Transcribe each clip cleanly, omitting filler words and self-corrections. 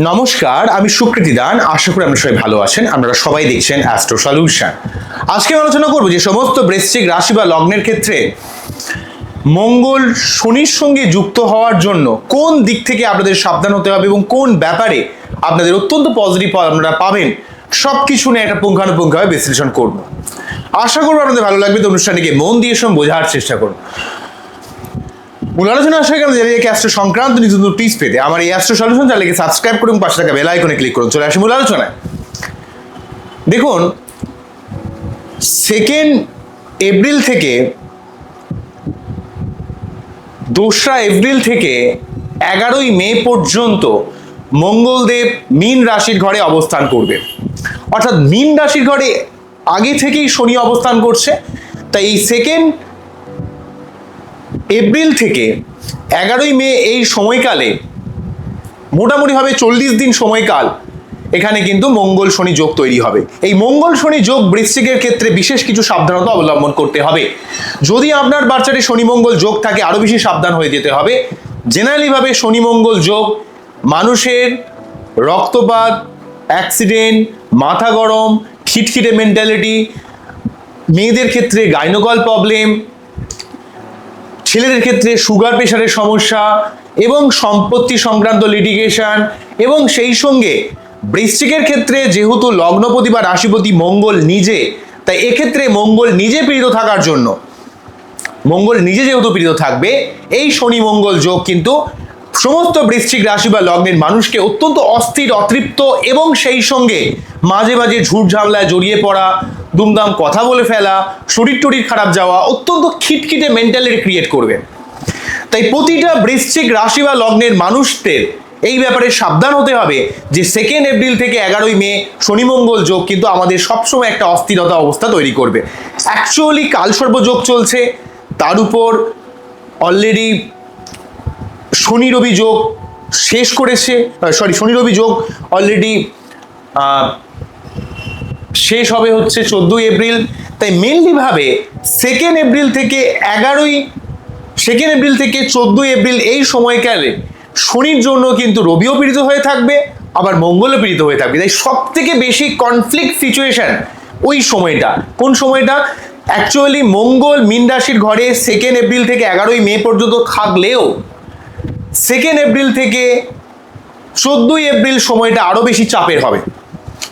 নমস্কার, আমি সুকৃতি দান। আশা করি আপনারা সবাই ভালো আছেন। আপনারা সবাই দেখছেন অ্যাস্ট্রো সলিউশন। আজকে আলোচনা করব যে সমস্ত বৃশ্চিক রাশি বা লগ্নের ক্ষেত্রে মঙ্গল শনির সঙ্গে যুক্ত হওয়ার জন্য কোন দিক থেকে আপনাদের সাবধান হতে হবে এবং কোন ব্যাপারে আপনাদের অত্যন্ত পজিটিভ ফল আপনারা পাবেন, সব কিছু নিয়ে একটা পুঙ্খানুপুঙ্খভাবে বিশ্লেষণ করব। আশা করব আপনাদের ভালো লাগবে। তো অনুষ্ঠানটিকে মন দিয়ে সব বোঝার চেষ্টা করুন। মূল আলোচনা আসার কারণে জানিয়ে অ্যাস্ট্রো সংক্রান্ত নতুন টিপস পেতে আমার এই অ্যাস্ট্রো সলিউশন চ্যানেলকে সাবস্ক্রাইব করুন, পাশে থাকা বেল আইকনে ক্লিক করুন। চলে আসি মূল আলোচনায়। দেখুন, 2 এপ্রিল থেকে 2রা এপ্রিল থেকে 11ই মে পর্যন্ত মঙ্গলদেব মীন রাশির ঘরে অবস্থান করবে। অর্থাৎ মীন রাশির ঘরে আগে থেকেই শনি অবস্থান করছে। তাই এই 2 এপ্রিল থেকে 11ই মে এই সময়কালে মোটামুটিভাবে 40 দিন সময়কাল এখানে কিন্তু মঙ্গল শনি যোগ তৈরি হবে। এই মঙ্গল শনি যোগ বৃশ্চিকের ক্ষেত্রে বিশেষ কিছু সাবধানতা অবলম্বন করতে হবে। যদি আপনার বাচ্চাটি শনি মঙ্গল যোগ থাকে আরো বেশি সাবধান হয়ে যেতে হবে। জেনারেলি ভাবে শনি মঙ্গল যোগ মানুষের রক্তপাত, অ্যাক্সিডেন্ট, মাথা গরম, খিটখিটে মেন্টালিটি, মেয়েদের ক্ষেত্রে গাইনোকল প্রবলেম, ছেলেদের ক্ষেত্রে সুগার প্রেশারের সমস্যা এবং সম্পত্তি সংক্রান্ত লিটিগেশন, এবং সেই সঙ্গে বৃশ্চিকের ক্ষেত্রে যেহেতু লগ্নপতি বা রাশিপতি মঙ্গল নিজে, তাই এক্ষেত্রে মঙ্গল নিজে পীড়িত থাকার জন্য, মঙ্গল নিজে যেহেতু পীড়িত থাকবে, এই শনি মঙ্গল যোগ কিন্তু সমস্ত বৃশ্চিক রাশি বা লগ্নের মানুষকে অত্যন্ত অস্থির, অতৃপ্ত এবং সেই সঙ্গে মাঝে মাঝে ঝুট ঝামেলায় জড়িয়ে পড়া, দুমদাম কথা বলে ফেলা, শরীর টরীর খারাপ যাওয়া, অত্যন্ত খিটখিটে মেন্টালিটি ক্রিয়েট করবে। তাই প্রতিটা বৃশ্চিক রাশি বা লগ্নের মানুষদের এই ব্যাপারে সাবধান হতে হবে যে 2 এপ্রিল থেকে 11ই মে শনি মঙ্গল যোগ কিন্তু আমাদের সবসময় একটা অস্থিরতা অবস্থা তৈরি করবে। অ্যাকচুয়ালি কালসর্প যোগ চলছে, তার উপর অলরেডি শনি রবি যোগ শেষ করেছে, শনি রবি যোগ অলরেডি শেষ হবে হচ্ছে 14 এপ্রিল। তাই মেনলি ভাবে 2 এপ্রিল থেকে 14 এপ্রিল এই সময়কালে শনির জন্য কিন্তু রবিও পীড়িত হয়ে থাকবে, আবার মঙ্গলও পীড়িত হয়ে থাকবে। তাই সব থেকে বেশি কনফ্লিক্ট সিচুয়েশন ওই সময়টা। কোন সময়টা? অ্যাকচুয়ালি মঙ্গল মীন রাশির ঘরে 2 এপ্রিল থেকে 11ই মে পর্যন্ত থাকলেও 2 এপ্রিল থেকে 14 এপ্রিল সময়টা আরো বেশি চাপের হবে।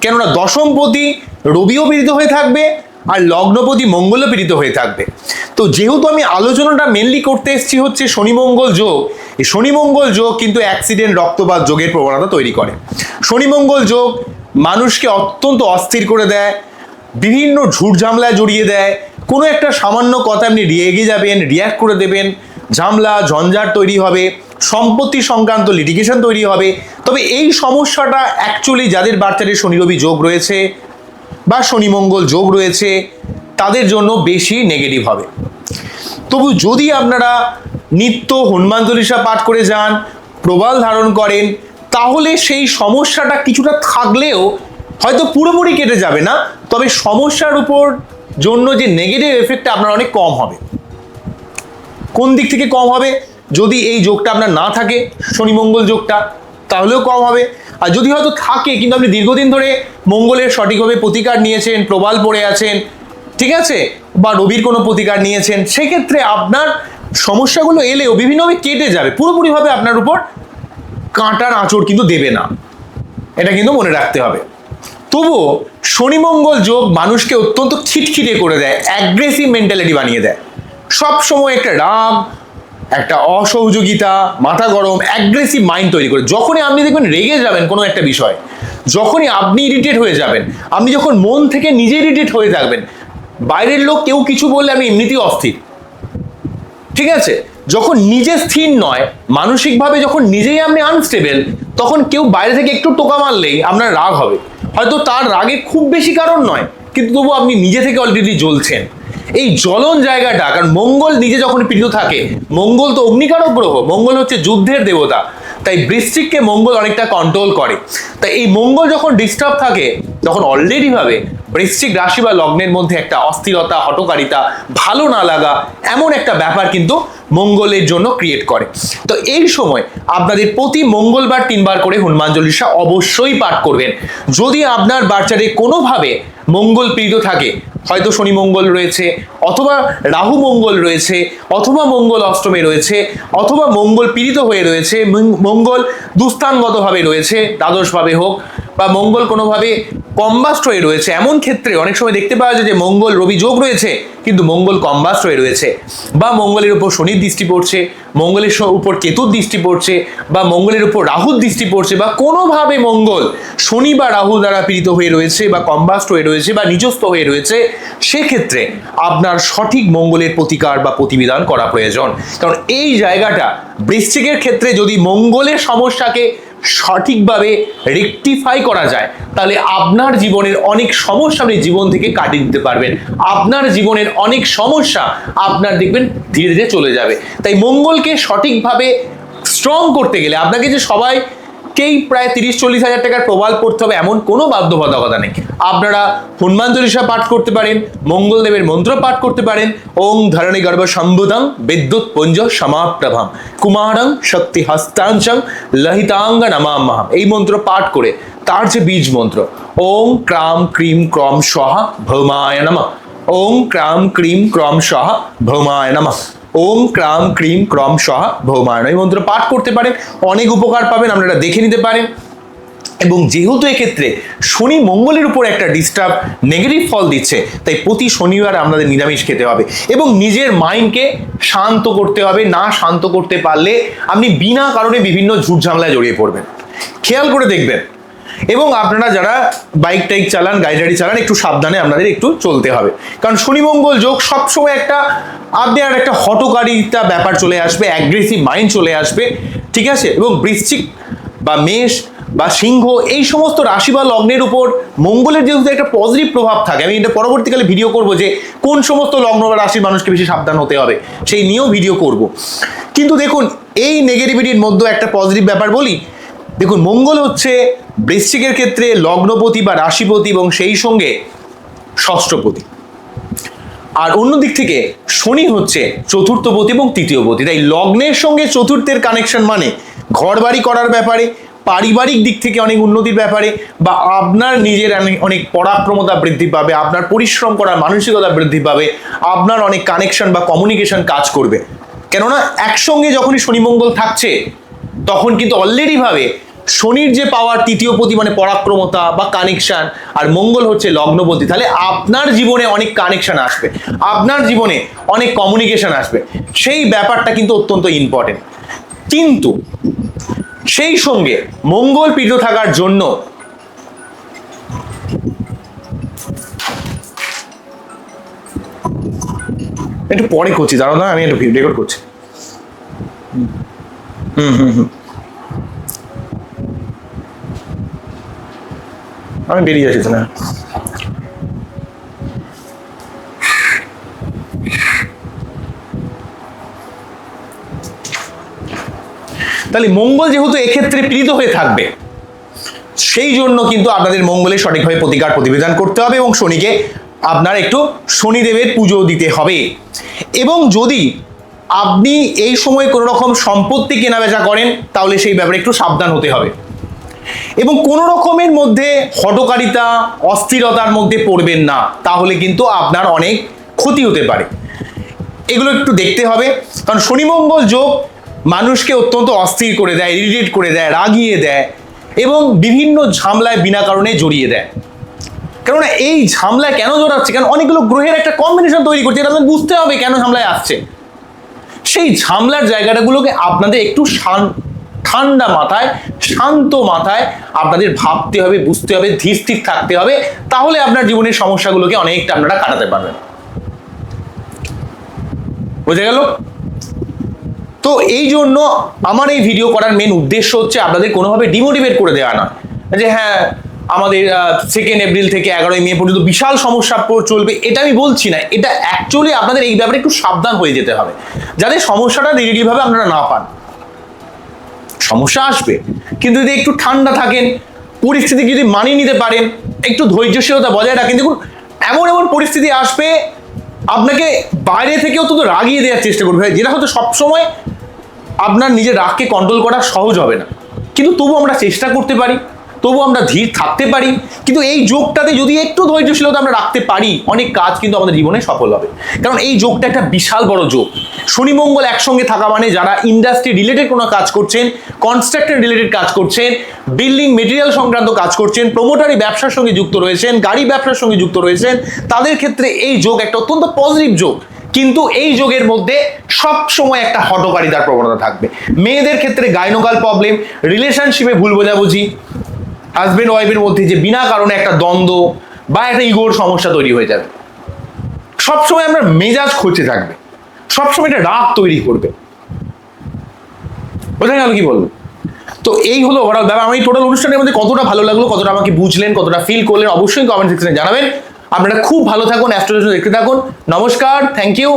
কেননা দশমপতি রবিও পীড়িত হয়ে থাকবে আর লগ্নপতি মঙ্গলও পীড়িত হয়ে থাকবে। তো যেহেতু আমি আলোচনাটা মেনলি করতে এসেছি হচ্ছে শনি মঙ্গল যোগ, এই শনি মঙ্গল যোগ কিন্তু অ্যাক্সিডেন্ট, রক্তপাত যোগের প্রবণতা তৈরি করে। শনি মঙ্গল যোগ মানুষকে অত্যন্ত অস্থির করে দেয়, বিভিন্ন ঝুট ঝামেলায় জড়িয়ে দেয়। কোনো একটা সামান্য কথা আপনি রেগে যাবেন, রিয়াক্ট করে দেবেন, ঝামেলা ঝঞ্ঝাট তৈরি হবে, সম্পত্তি সংক্রান্ত লিটিগেশন তৈরি হবে। তবে এই সমস্যাটা অ্যাকচুয়ালি যাদের বাচ্চাদের শনি রবি যোগ রয়েছে বা শনি মঙ্গল যোগ রয়েছে তাদের জন্য বেশি নেগেটিভ হবে। তবু যদি আপনারা নিত্য হনুমান চল্লিশা পাঠ করে যান, প্রবাল ধারণ করেন, তাহলে সেই সমস্যাটা কিছুটা থাকলেও হয়তো পুরোপুরি কেটে যাবে না, তবে সমস্যার উপর জন্য যে নেগেটিভ এফেক্টটা আপনার অনেক কম হবে। কোন দিক থেকে কম হবে? যদি এই যোগটা আপনার না থাকে, শনি মঙ্গল যোগটা, তাহলেও কম হবে। আর যদি হয়তো থাকে কিন্তু আপনি দীর্ঘদিন ধরে মঙ্গলের সঠিকভাবে প্রতিকার নিয়েছেন, প্রবাল পড়ে আছেন, ঠিক আছে, বা রবির কোনো প্রতিকার নিয়েছেন, সেক্ষেত্রে আপনার সমস্যাগুলো এলেও বিভিন্নভাবে কেটে যাবে, পুরোপুরিভাবে আপনার উপর কাঁটার আঁচড় কিন্তু দেবে না। এটা কিন্তু মনে রাখতে হবে। তবুও শনি মঙ্গল যোগ মানুষকে অত্যন্ত খিটখিটে করে দেয়, অ্যাগ্রেসিভ মেন্টালিটি বানিয়ে দেয়। সব সময় একটা রাগ, একটা অসহযোগিতা, মাথা গরম, অ্যাগ্রেসিভ মাইন্ড তৈরি করে। যখনই আপনি দেখবেন রেগে যাবেন কোনো একটা বিষয়, যখনই আপনি ইরিটেট হয়ে যাবেন, আপনি যখন মন থেকে নিজে ইরিটেট হয়ে থাকবেন, বাইরের লোক কেউ কিছু বললে আপনি এমনিতেই অস্থির, ঠিক আছে। যখন নিজে স্থির নয়, মানসিকভাবে যখন নিজেই আপনি আনস্টেবল, তখন কেউ বাইরে থেকে একটু টোকা মারলেই আপনার রাগ হবে। হয়তো তার রাগে খুব বেশি কারণ নয়, কিন্তু তবু আপনি নিজে থেকে অলরেডি জ্বলছেন। এই জ্বলন জায়গাটা, কারণ মঙ্গল নিজে যখন পীড়িত থাকে, মঙ্গল তো অগ্নিকারক গ্রহ, মঙ্গল হচ্ছে যুদ্ধের দেবতা, তাই বৃশ্চিককে মঙ্গল অনেকটা কন্ট্রোল করে। তাই এই মঙ্গল যখন ডিস্টার্ব থাকে তখন অলরেডি ভাবে বৃশ্চিক রাশি বা লগ্নের মধ্যে একটা অস্থিরতা, হঠকারিতা, ভালো না লাগা এমন একটা ব্যাপার কিন্তু মঙ্গলের জন্য ক্রিয়েট করে। তো এই সময় আপনাদের প্রতি মঙ্গলবার 3 বার করে হনুমান চল্লিশা অবশ্যই পাঠ করবেন। যদি আপনার বাচ্চাদের কোনোভাবে মঙ্গল পীড়িত থাকে, হয়তো শনি মঙ্গল রয়েছে, অথবা রাহু মঙ্গল রয়েছে, অথবা মঙ্গল অষ্টমে রয়েছে, অথবা মঙ্গল পীড়িত হয়ে রয়েছে, মঙ্গল দুস্থানগতভাবে রয়েছে, দ্বাদশভাবে হোক, বা মঙ্গল কোনোভাবে কম্বাস্ট হয়ে রয়েছে, এমন ক্ষেত্রে অনেক সময় দেখতে পাওয়া যায় যে মঙ্গল রবি যোগ রয়েছে কিন্তু মঙ্গল কম্বাস্ট হয়ে রয়েছে, বা মঙ্গলের উপর শনির দৃষ্টি পড়ছে, মঙ্গলের উপর কেতুর দৃষ্টি পড়ছে, বা মঙ্গলের উপর রাহুর দৃষ্টি পড়ছে, বা কোনোভাবে মঙ্গল শনি বা রাহু দ্বারা পীড়িত হয়ে রয়েছে, বা কম্বাস্ট হয়ে রয়েছে, বা নিজস্থ হয়ে রয়েছে, সেক্ষেত্রে আপনার সঠিক মঙ্গলের প্রতিকার বা প্রতিবিধান করা প্রয়োজন। কারণ এই জায়গাটা বৃশ্চিকের ক্ষেত্রে যদি মঙ্গলের সমস্যাকে সঠিকভাবে রেকটিফাই করা যায়, তাহলে আপনার জীবনের অনেক সমস্যা আপনি জীবন থেকে কাটিয়ে দিতে পারবেন। আপনার জীবনের অনেক সমস্যা আপনার দেখবেন ধীরে ধীরে চলে যাবে। তাই মঙ্গলকে সঠিকভাবে স্ট্রং করতে গেলে আপনাকে যে সবাইকেই প্রায় 30-40 হাজার টাকার প্রবাল পড়তে হবে এমন কোনো বাধ্যবাধকতা নেই। আপনারা হনুমান চল্লিশা পাঠ করতে পারেন, মঙ্গলদেবের মন্ত্র পাঠ করতে পারেন। ওং ধরণী গর্ভ সম্ভুতং বিদ্যুৎ পুঞ্জ সমাপ্রভম কুমারং শক্তি হস্তাঞ্চং লহিতাঙ্গ নমাম্যহম, এই মন্ত্র পাঠ করে তার যে বীজ মন্ত্র ওং ক্রাম ক্রিম ক্রম স্বাহা ভৌমায় নমঃ, ওং ক্রাম ক্রিম ক্রম স্বাহা ভৌমায় নমঃ, ওম ক্রাম ক্রিম ক্রম স্বাহা ভৌমায় নমঃ, এই মন্ত্র পাঠ করতে পারেন, অনেক উপকার পাবেন, আপনারা দেখে নিতে পারেন। এবং যেহেতু এক্ষেত্রে শনি মঙ্গলের উপর একটা ডিস্টার্ব নেগেটিভ ফল দিচ্ছে, তাই প্রতি শনিবার আপনাদের নিরামিষ খেতে হবে এবং নিজের মাইন্ডকে শান্ত করতে হবে। না শান্ত করতে পারলে আপনি বিনা কারণে বিভিন্ন ঝুট ঝামেলায় জড়িয়ে পড়বেন। খেয়াল করে দেখবেন। এবং আপনারা যারা বাইক টাইক চালান, গাড়ি টাড়ি চালান, একটু সাবধানে আপনাদের একটু চলতে হবে। কারণ শনি মঙ্গল যোগ সবসময় একটা আপনার একটা হঠকারিতা ব্যাপার চলে আসবে, অ্যাগ্রেসিভ মাইন্ড চলে আসবে, ঠিক আছে। এবং বৃশ্চিক বা মেষ বা সিংহ এই সমস্ত রাশি বা লগ্নের উপর মঙ্গলের যেহেতু একটা পজিটিভ প্রভাব থাকে, আমি এটা পরবর্তীকালে ভিডিও করব যে কোন সমস্ত লগ্ন বা রাশির মানুষকে বেশি সাবধান হতে হবে, সেই নিয়েও ভিডিও করব। কিন্তু দেখুন এই নেগেটিভিটির মধ্যে একটা পজিটিভ ব্যাপার বলি। দেখুন মঙ্গল হচ্ছে বৃশ্চিকের ক্ষেত্রে লগ্নপতি বা রাশিপতি এবং সেই সঙ্গে ষষ্ঠপতি, আর অন্য দিক থেকে শনি হচ্ছে চতুর্থপতি এবং তৃতীয়পতি। তাই লগ্নের সঙ্গে চতুর্থের কানেকশন মানে ঘর বাড়ি করার ব্যাপারে, পারিবারিক দিক থেকে অনেক উন্নতির ব্যাপারে, বা আপনার নিজের অনেক পরাক্রমতা বৃদ্ধি পাবে, আপনার পরিশ্রম করার মানসিকতা বৃদ্ধি পাবে, আপনার অনেক কানেকশন বা কমিউনিকেশন কাজ করবে। কেননা একসঙ্গে যখনই শনি মঙ্গল থাকছে তখন কিন্তু অলরেডি ভাবে শনির যে পাওয়ার তৃতীয়পতি মানে পরাক্রমতা বা কানেকশন, আর মঙ্গল হচ্ছে লগ্নপতি, তাহলে আপনার জীবনে অনেক কানেকশন আসবে, আপনার জীবনে অনেক কমিউনিকেশন আসবে। সেই ব্যাপারটা কিন্তু অত্যন্ত ইম্পর্টেন্ট। কিন্তু সেই সঙ্গে মঙ্গল পীড়িত থাকার জন্য একটু পরে করছি, দাঁড়াও না, আমি একটু রেকর্ড করছি। আমি বেরিয়ে যাচ্ছি না। তাহলে মঙ্গল যেহেতু এক্ষেত্রে পীড়িত হয়ে থাকবে, সেই জন্য কিন্তু আপনাদের মঙ্গলের সঠিকভাবে প্রতিকার প্রতিবিধান করতে হবে এবং শনিকে আপনার একটু শনিদেবের পুজো দিতে হবে। এবং যদি আপনি এই সময় কোনো রকম সম্পত্তি কেনাবেচা করেন তাহলে সেই ব্যাপারে একটু সাবধান হতে হবে এবং কোনো রকমের মধ্যে হঠকারিতা, অস্থিরতার মধ্যে পড়বেন না, তাহলে কিন্তু আপনার অনেক ক্ষতি হতে পারে। এগুলো একটু দেখতে হবে। কারণ শনি মঙ্গল যোগ মানুষকে অত্যন্ত অস্থির করে দেয়, ইরিটেট করে দেয়, রাগিয়ে দেয় এবং বিভিন্ন ঝামেলায় বিনা কারণে জড়িয়ে দেয়। কেননা এই ঝামেলায় কেন জড়াচ্ছে, কারণ অনেকগুলো গ্রহের একটা কম্বিনেশন তৈরি করছে, এটা আপনাদের বুঝতে হবে কেন ঝামেলায় আসছে। সেই ঝামেলার জায়গাটাগুলোকে আপনাদের একটু ঠান্ডা মাথায়, শান্ত মাথায় আপনাদের ভাবতে হবে, বুঝতে হবে, ধীর স্থির থাকতে হবে, তাহলে আপনার জীবনের সমস্যাগুলোকে অনেকটা আপনারা কাটাতে পারবেন। বুঝে গেল? তো এই জন্য আমার এই ভিডিও করার মেন উদ্দেশ্য হচ্ছে আপনাদের কোনোভাবে ডিমোটিভেট করে দেওয়া না, যে হ্যাঁ আমাদের 2 এপ্রিল থেকে 11 মে পর্যন্ত বিশাল সমস্যা চলবে, এটা আমি বলছি না। এটা অ্যাকচুয়ালি আপনাদের এই ব্যাপারে একটু সাবধান হয়ে যেতে হবে, যাতে সমস্যাটা রিলেটিভভাবে আপনারা না পান। সমস্যা আসবে, কিন্তু যদি একটু ঠান্ডা থাকেন, পরিস্থিতি যদি মানিয়ে নিতে পারেন, একটু ধৈর্যশীলতা বজায় রাখেন, দেখুন এমন এমন পরিস্থিতি আসবে আপনাকে বাইরে থেকেও তো রাগিয়ে দেওয়ার চেষ্টা করবে, যেটা হয়তো সবসময় আপনার নিজের রাগকে কন্ট্রোল করা সহজ হবে না, কিন্তু তবু আমরা চেষ্টা করতে পারি, তবু আমরা ধীর থাকতে পারি। কিন্তু এই যোগটাতে যদি একটু ধৈর্যশীলতা আমরা রাখতে পারি, অনেক কাজ কিন্তু আমাদের জীবনে সফল হবে। কারণ এই যোগটা একটা বিশাল বড় যোগ। শনি মঙ্গল একসঙ্গে থাকা মানে যারা ইন্ডাস্ট্রি রিলেটেড কোনো কাজ করছেন, কনস্ট্রাকশন রিলেটেড কাজ করছেন, বিল্ডিং মেটেরিয়াল সংক্রান্ত কাজ করছেন, প্রমোটারি ব্যবসার সঙ্গে যুক্ত রয়েছেন, গাড়ি ব্যবসার সঙ্গে যুক্ত রয়েছেন, তাদের ক্ষেত্রে এই যোগ একটা অত্যন্ত পজিটিভ যোগ। কিন্তু এই যোগের মধ্যে সব সময় একটা হঠকারিতার প্রবণতা থাকবে। মেয়েদের ক্ষেত্রে গাইনোকাল প্রবলেম, রিলেশনশিপে ভুল বোঝাবুঝি, হাজবেন্ড ওয়াইফের মধ্যে যে বিনা কারণে একটা দ্বন্দ্ব বা একটা ইগোর সমস্যা তৈরি হয়ে যাবে। সবসময় আমরা মেজাজ খচে থাকবে, সবসময় একটা রাগ তৈরি করবে। বোঝা গেল কি বলবো? তো এই হলো ওভারঅল ব্যাপার। আমার এই টোটাল অনুষ্ঠানের মধ্যে কতটা ভালো লাগলো, কতটা আমাকে বুঝলেন, কতটা ফিল করলেন, অবশ্যই কমেন্ট সেকশনে জানাবেন। আপনারা খুব ভালো থাকুন, অ্যাস্ট্রোলজি দেখতে থাকুন। নমস্কার, থ্যাংক ইউ।